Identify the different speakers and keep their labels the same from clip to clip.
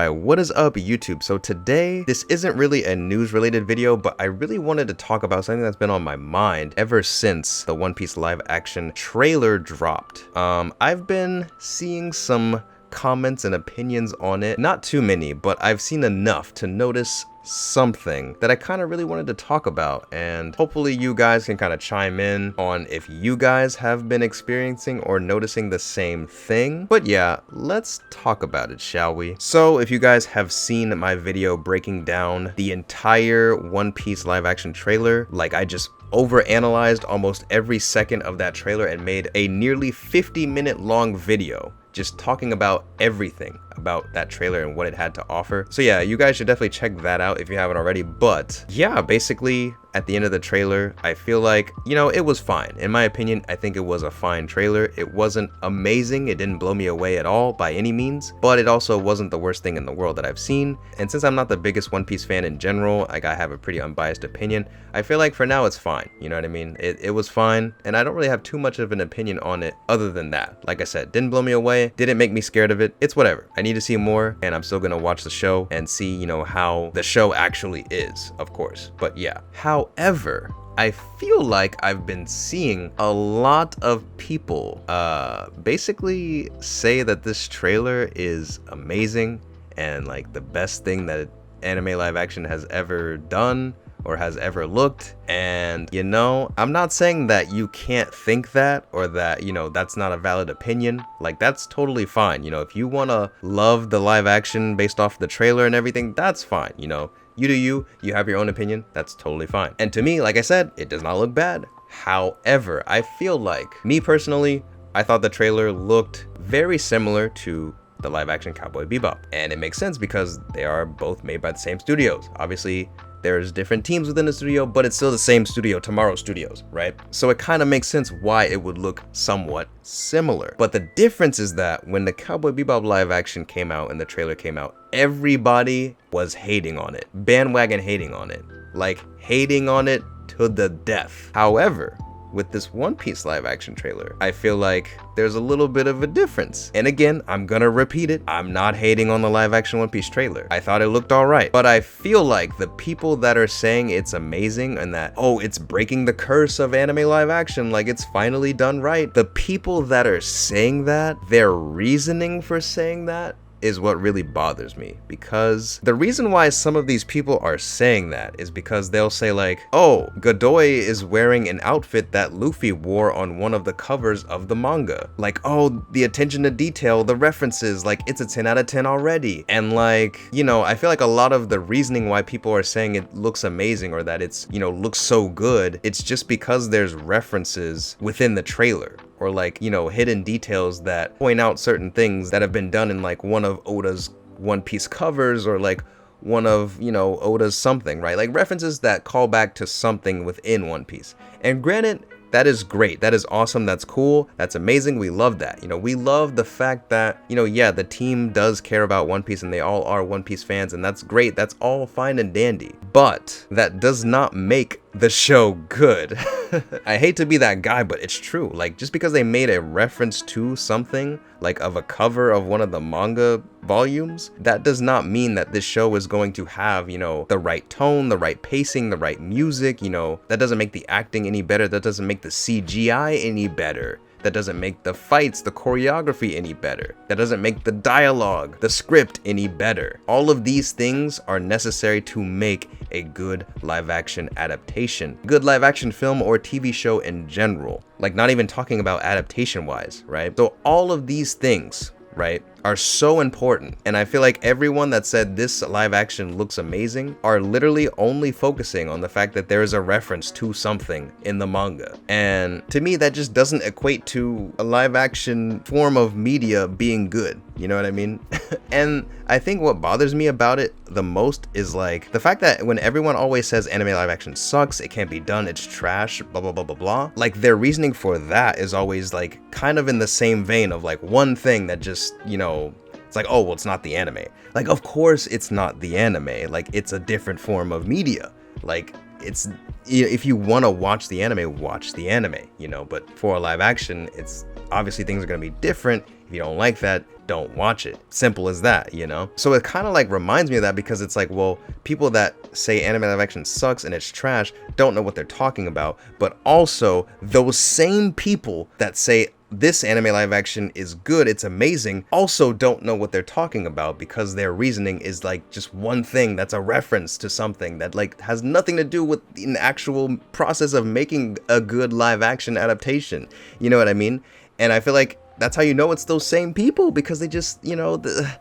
Speaker 1: Alright, what is up YouTube? So today, this isn't really a news related video, but I really wanted to talk about something that's been on my mind ever since the One Piece live action trailer dropped. I've been seeing some comments and opinions on it. Not too many, but I've seen enough to notice something that I kind of really wanted to talk about, and hopefully you guys can kind of chime in on if you guys have been experiencing or noticing the same thing. But yeah, let's talk about it, shall we? So if you guys have seen my video breaking down the entire One Piece live action trailer, like I just overanalyzed almost every second of that trailer and made a nearly 50-minute long video just talking about everything about that trailer and what it had to offer. So yeah, you guys should definitely check that out if you haven't already. But yeah, basically at the end of the trailer, I feel like, you know, it was fine. In my opinion, I think it was a fine trailer. It wasn't amazing. It didn't blow me away at all by any means, but it also wasn't the worst thing in the world that I've seen. And since I'm not the biggest One Piece fan in general, like I have a pretty unbiased opinion, I feel like for now it's fine. You know what I mean? It was fine, and I don't really have too much of an opinion on it other than that. Like I said, didn't blow me away, didn't make me scared of it. It's whatever. I need to see more, and I'm still gonna watch the show and see, you know, how the show actually is, of course. But yeah. However, I feel like I've been seeing a lot of people basically say that this trailer is amazing and like the best thing that anime live action has ever done or has ever looked. And you know, I'm not saying that you can't think that or that, you know, that's not a valid opinion. Like, that's totally fine. You know, if you want to love the live action based off the trailer and everything, that's fine. You know, you do you have your own opinion, that's totally fine. And to me, like I said, it does not look bad. However, I feel like, me personally, I thought the trailer looked very similar to the live action Cowboy Bebop. And it makes sense because they are both made by the same studios. Obviously, there's different teams within the studio, but it's still the same studio, Tomorrow Studios, right? So it kind of makes sense why it would look somewhat similar. But the difference is that when the Cowboy Bebop live action came out and the trailer came out, everybody was hating on it, bandwagon hating on it, like hating on it to the death. However, with this One Piece live action trailer, I feel like there's a little bit of a difference. And again, I'm gonna repeat it, I'm not hating on the live action One Piece trailer. I thought it looked alright, but I feel like the people that are saying it's amazing and that, oh, it's breaking the curse of anime live action, like it's finally done right, the people that are saying that, their reasoning for saying that is what really bothers me. Because the reason why some of these people are saying that is because they'll say like, oh, Godoy is wearing an outfit that Luffy wore on one of the covers of the manga. Like, oh, the attention to detail, the references, like it's a 10 out of 10 already. And like, you know, I feel like a lot of the reasoning why people are saying it looks amazing or that it's, you know, looks so good, it's just because there's references within the trailer, or like, you know, hidden details that point out certain things that have been done in like one of Oda's One Piece covers, or like one of, you know, Oda's something, right? Like references that call back to something within One Piece. And granted, that is great, that is awesome, that's cool, that's amazing, we love that. You know, we love the fact that, you know, yeah, the team does care about One Piece and they all are One Piece fans, and that's great, that's all fine and dandy. But that does not make the show good. I hate to be that guy, but it's true. Like, just because they made a reference to something, like of a cover of one of the manga volumes, that does not mean that this show is going to have, you know, the right tone, the right pacing, the right music. You know, that doesn't make the acting any better, that doesn't make the CGI any better, that doesn't make the fights, the choreography any better, that doesn't make the dialogue, the script any better. All of these things are necessary to make a good live action adaptation, good live action film or TV show in general. Like, not even talking about adaptation wise, right? So all of these things, right, are so important. And I feel like everyone that said this live action looks amazing are literally only focusing on the fact that there is a reference to something in the manga. And to me, that just doesn't equate to a live action form of media being good. You know what I mean? And I think what bothers me about it the most is like the fact that when everyone always says anime live action sucks, it can't be done, it's trash, blah, blah, blah, blah, blah. Like, their reasoning for that is always like kind of in the same vein of like one thing that just, you know, it's like, oh, well, it's not the anime. Like, of course it's not the anime. Like, it's a different form of media. Like, it's, if you want to watch the anime, you know, but for a live action, it's obviously things are going to be different If you don't like that, don't watch it. Simple as that, you know? So it kind of like reminds me of that, because it's like, well, people that say anime live action sucks and it's trash don't know what they're talking about. But also, those same people that say this anime live action is good, it's amazing, also don't know what they're talking about, because their reasoning is like just one thing that's a reference to something that like has nothing to do with the actual process of making a good live action adaptation. You know what I mean? And I feel like that's how you know it's those same people, because they just, you know,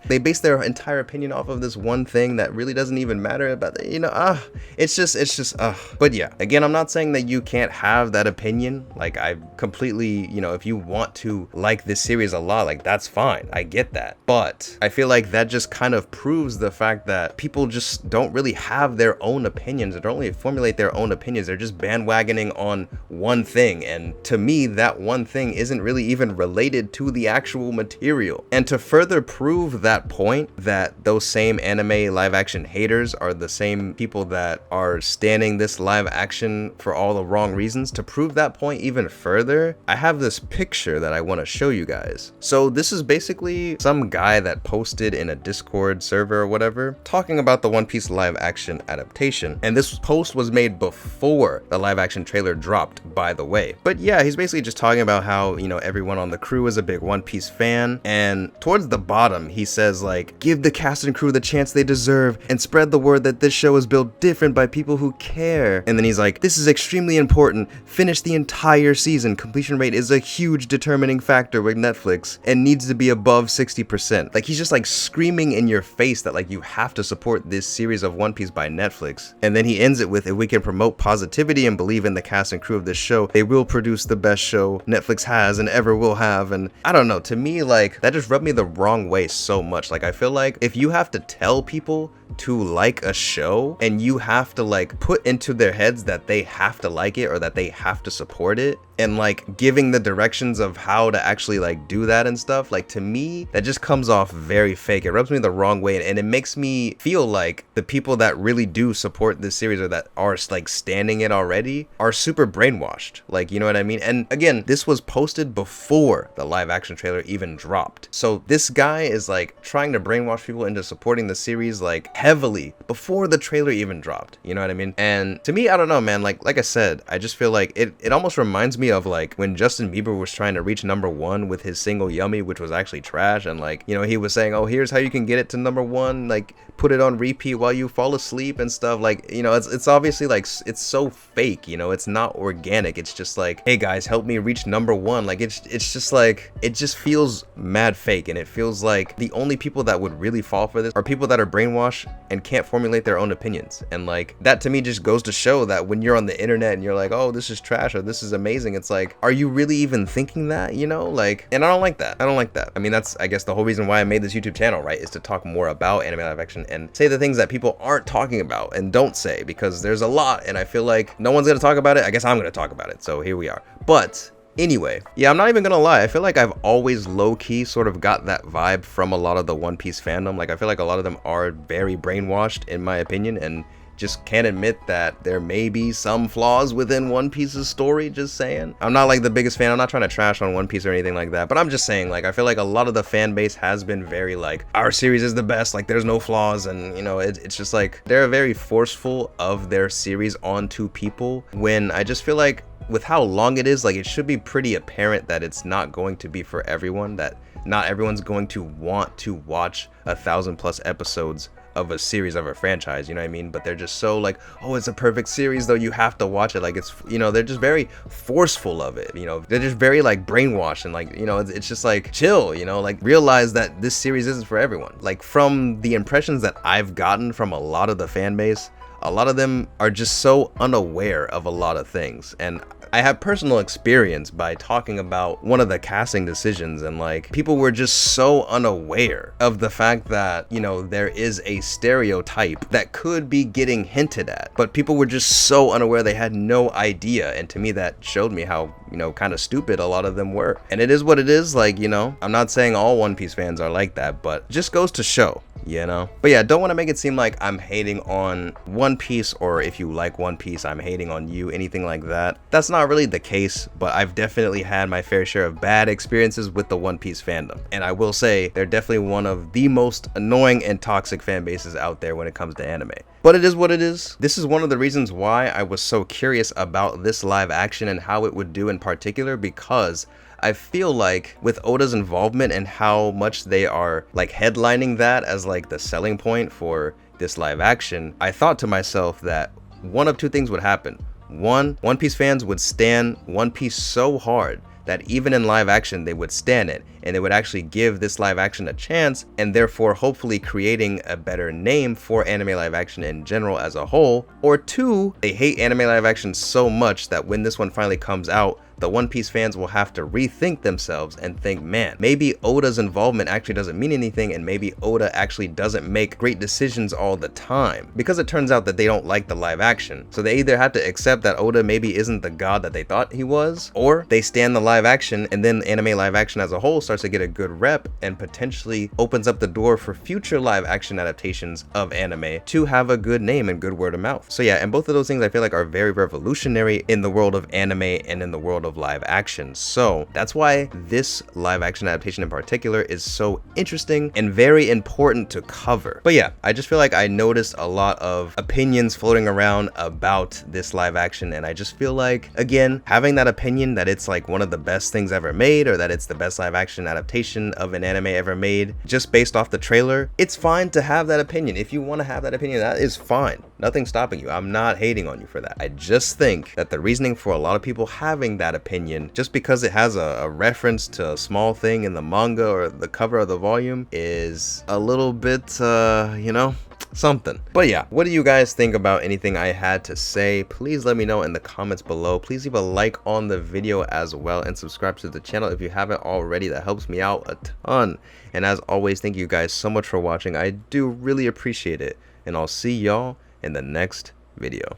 Speaker 1: they base their entire opinion off of this one thing that really doesn't even matter about, you know, it's just. But yeah, again, I'm not saying that you can't have that opinion. Like, I completely, you know, if you want to like this series a lot, like, that's fine. I get that. But I feel like that just kind of proves the fact that people just don't really have their own opinions. They don't really formulate their own opinions. They're just bandwagoning on one thing. And to me, that one thing isn't really even related to the actual material. And to further prove that point, that those same anime live action haters are the same people that are standing this live action for all the wrong reasons, to prove that point even further, I have this picture that I want to show you guys. So this is basically some guy that posted in a Discord server or whatever, talking about the One Piece live action adaptation. And this post was made before the live action trailer dropped, by the way. But yeah, he's basically just talking about how, you know, everyone on the crew is a big One Piece fan, and towards the bottom he says like, give the cast and crew the chance they deserve and spread the word that this show is built different by people who care. And then he's like, this is extremely important, finish the entire season, completion rate is a huge determining factor with Netflix and needs to be above 60%. Like, he's just like screaming in your face that like you have to support this series of One Piece by Netflix. And then he ends it with, if we can promote positivity and believe in the cast and crew of this show, they will produce the best show Netflix has and ever will have. And I don't know, to me, like, that just rubbed me the wrong way so much. Like, I feel like if you have to tell people to like a show and you have to like put into their heads that they have to like it or that they have to support it, and like giving the directions of how to actually like do that and stuff, like, to me that just comes off very fake. It rubs me the wrong way, and it makes me feel like the people that really do support this series or that are like standing it already are super brainwashed, like, you know what I mean? And again, this was posted before the live action trailer even dropped, so this guy is like trying to brainwash people into supporting the series like heavily before the trailer even dropped, you know what I mean? And to me, I don't know, man, like I said, I just feel like it almost reminds me of like when Justin Bieber was trying to reach #1 with his single Yummy, which was actually trash, and like, you know, he was saying, oh, here's how you can get it to #1, like put it on repeat while you fall asleep and stuff. Like, you know, it's obviously like, it's so fake, you know, it's not organic. It's just like, hey guys, help me reach #1. Like, it's just like, it just feels mad fake, and it feels like the only people that would really fall for this are people that are brainwashed and can't formulate their own opinions. And like, that to me just goes to show that when you're on the internet and you're like, oh, this is trash or this is amazing, it's like, are you really even thinking that, you know? Like, and I don't like that. I mean, that's, I guess, the whole reason why I made this YouTube channel, right, is to talk more about anime live action and say the things that people aren't talking about and don't say, because there's a lot, and I feel like no one's gonna talk about it. I guess I'm gonna talk about it, so here we are. But anyway, yeah, I'm not even gonna lie, I feel like I've always low-key sort of got that vibe from a lot of the One Piece fandom. Like, I feel like a lot of them are very brainwashed, in my opinion, and just can't admit that there may be some flaws within One Piece's story, just saying. I'm not like the biggest fan, I'm not trying to trash on One Piece or anything like that, but I'm just saying, like, I feel like a lot of the fan base has been very like, our series is the best, like there's no flaws, and you know, it's just like, they're very forceful of their series onto people, when I just feel like with how long it is, like, it should be pretty apparent that it's not going to be for everyone, that not everyone's going to want to watch 1,000+ episodes of a series, of a franchise, you know what I mean? But they're just so like, oh, it's a perfect series though, you have to watch it. Like, it's, you know, they're just very forceful of it, you know, they're just very like brainwashed, and like, you know, it's just like, chill, you know, like, realize that this series isn't for everyone. Like, from the impressions that I've gotten from a lot of the fan base, a lot of them are just so unaware of a lot of things. And I have personal experience by talking about one of the casting decisions, and like, people were just so unaware of the fact that, you know, there is a stereotype that could be getting hinted at, but people were just so unaware, they had no idea. And to me, that showed me how, you know, kind of stupid a lot of them were. And it is what it is, like, you know, I'm not saying all One Piece fans are like that, but just goes to show you know? But yeah, don't want to make it seem like I'm hating on One Piece, or if you like One Piece, I'm hating on you, anything like that. That's not really the case, but I've definitely had my fair share of bad experiences with the One Piece fandom. And I will say, they're definitely one of the most annoying and toxic fan bases out there when it comes to anime. But it is what it is. This is one of the reasons why I was so curious about this live action and how it would do in particular, because I feel like with Oda's involvement and how much they are like headlining that as like the selling point for this live action, I thought to myself that one of two things would happen. One, One Piece fans would stan One Piece so hard that even in live action they would stan it, and they would actually give this live action a chance, and therefore hopefully creating a better name for anime live action in general as a whole. Or two, they hate anime live action so much that when this one finally comes out, the One Piece fans will have to rethink themselves and think, man, maybe Oda's involvement actually doesn't mean anything, and maybe Oda actually doesn't make great decisions all the time, because it turns out that they don't like the live action. So they either have to accept that Oda maybe isn't the god that they thought he was, or they stand the live action, and then anime live action as a whole starts to get a good rep and potentially opens up the door for future live action adaptations of anime to have a good name and good word of mouth. So yeah, and both of those things I feel like are very revolutionary in the world of anime and in the world of live action. So that's why this live action adaptation in particular is so interesting and very important to cover. But yeah, I just feel like I noticed a lot of opinions floating around about this live action, and I just feel like, again, having that opinion that it's like one of the best things ever made, or that it's the best live action adaptation of an anime ever made, just based off the trailer, it's fine to have that opinion. If you want to have that opinion, that is fine. Nothing's stopping you. I'm not hating on you for that. I just think that the reasoning for a lot of people having that opinion, just because it has a reference to a small thing in the manga or the cover of the volume, is a little bit, you know, something. But yeah, what do you guys think about anything I had to say? Please let me know in the comments below. Please leave a like on the video as well, and subscribe to the channel if you haven't already. That helps me out a ton. And as always, thank you guys so much for watching. I do really appreciate it, and I'll see y'all in the next video.